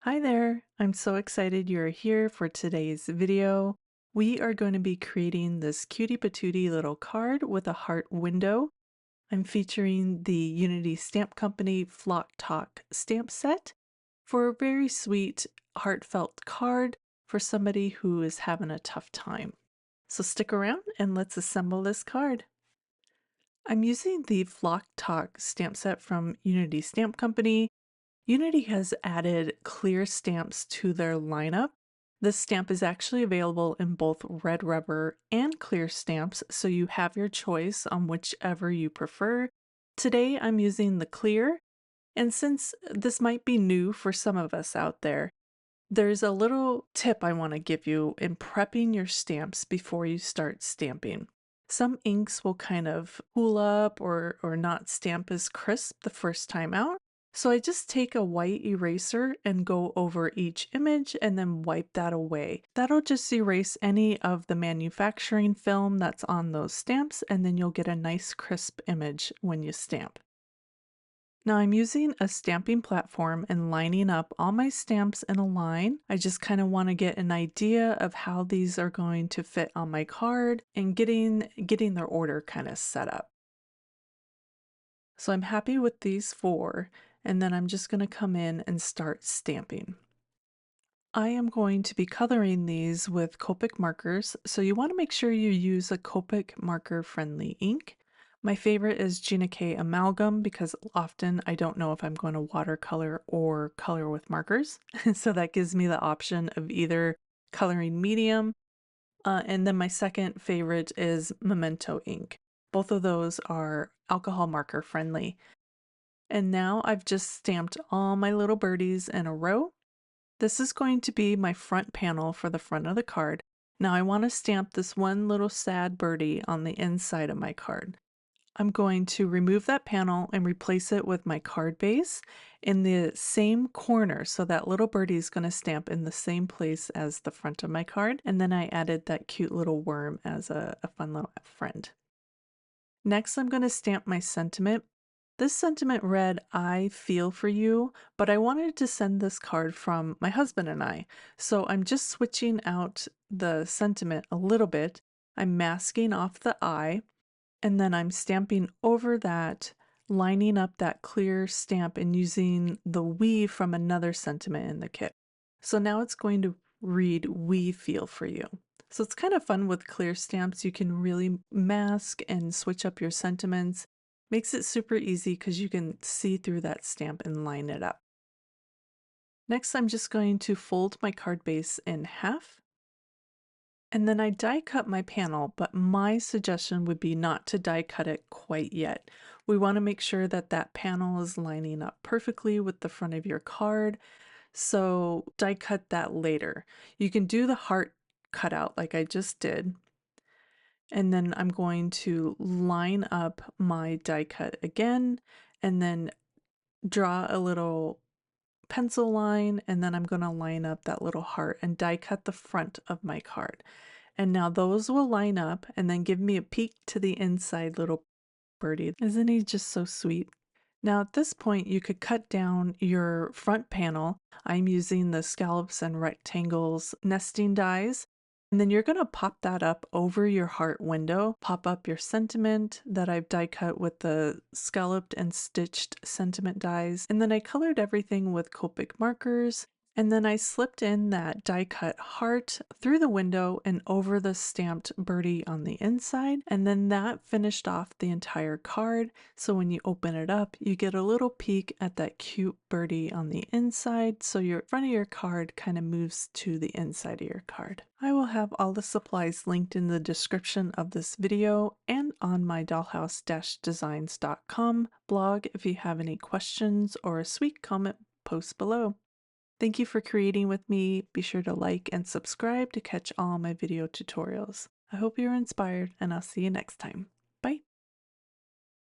Hi there! I'm so excited you're here for today's video. We are going to be creating this cutie patootie little card with a heart window. I'm featuring the Unity Stamp Company Flock Talk stamp set for a very sweet, heartfelt card for somebody who is having a tough time. So stick around and let's assemble this card. I'm using the Flock Talk stamp set from Unity Stamp Company. Unity has added clear stamps to their lineup. This stamp is actually available in both red rubber and clear stamps, so you have your choice on whichever you prefer. Today I'm using the clear, and since this might be new for some of us out there, there's a little tip I want to give you in prepping your stamps before you start stamping. Some inks will kind of cool up or not stamp as crisp the first time out. So I just take a white eraser and go over each image and then wipe that away. That'll just erase any of the manufacturing film that's on those stamps, and then you'll get a nice crisp image when you stamp. Now I'm using a stamping platform and lining up all my stamps in a line. I just kind of want to get an idea of how these are going to fit on my card and getting their order kind of set up. So I'm happy with these four, and then I'm just going to come in and start stamping. I am going to be coloring these with Copic markers, so you want to make sure you use a Copic marker friendly ink. My favorite is Gina K Amalgam because often I don't know if I'm going to watercolor or color with markers. So that gives me the option of either coloring medium. And then my second favorite is Memento ink. Both of those are alcohol marker friendly. And now I've just stamped all my little birdies in a row. This is going to be my front panel for the front of the card. Now I want to stamp this one little sad birdie on the inside of my card. I'm going to remove that panel and replace it with my card base in the same corner, so that little birdie is going to stamp in the same place as the front of my card. And then I added that cute little worm as a fun little friend. Next, I'm going to stamp my sentiment. This sentiment read, "I feel for you," but I wanted to send this card from my husband and I. So I'm just switching out the sentiment a little bit. I'm masking off the "I," and then I'm stamping over that, lining up that clear stamp and using the "we" from another sentiment in the kit. So now it's going to read, "We feel for you." So it's kind of fun with clear stamps. You can really mask and switch up your sentiments. Makes it super easy because you can see through that stamp and line it up. Next, I'm just going to fold my card base in half. And then I die cut my panel, but my suggestion would be not to die cut it quite yet. We want to make sure that that panel is lining up perfectly with the front of your card. So die cut that later. You can do the heart cutout like I just did. And then I'm going to line up my die cut again and then draw a little pencil line, and then I'm going to line up that little heart and die cut the front of my card. And now those will line up and then give me a peek to the inside little birdie. Isn't he just so sweet? Now at this point you could cut down your front panel. I'm using the scallops and rectangles nesting dies. And then you're going to pop that up over your heart window, pop up your sentiment that I've die cut with the scalloped and stitched sentiment dies. And then I colored everything with Copic markers. And then I slipped in that die cut heart through the window and over the stamped birdie on the inside. And then that finished off the entire card. So when you open it up, you get a little peek at that cute birdie on the inside. So your front of your card kind of moves to the inside of your card. I will have all the supplies linked in the description of this video and on my dollhouse-designs.com blog if you have any questions or a sweet comment, post below. Thank you for creating with me. Be sure to like and subscribe to catch all my video tutorials. I hope you're inspired, and I'll see you next time.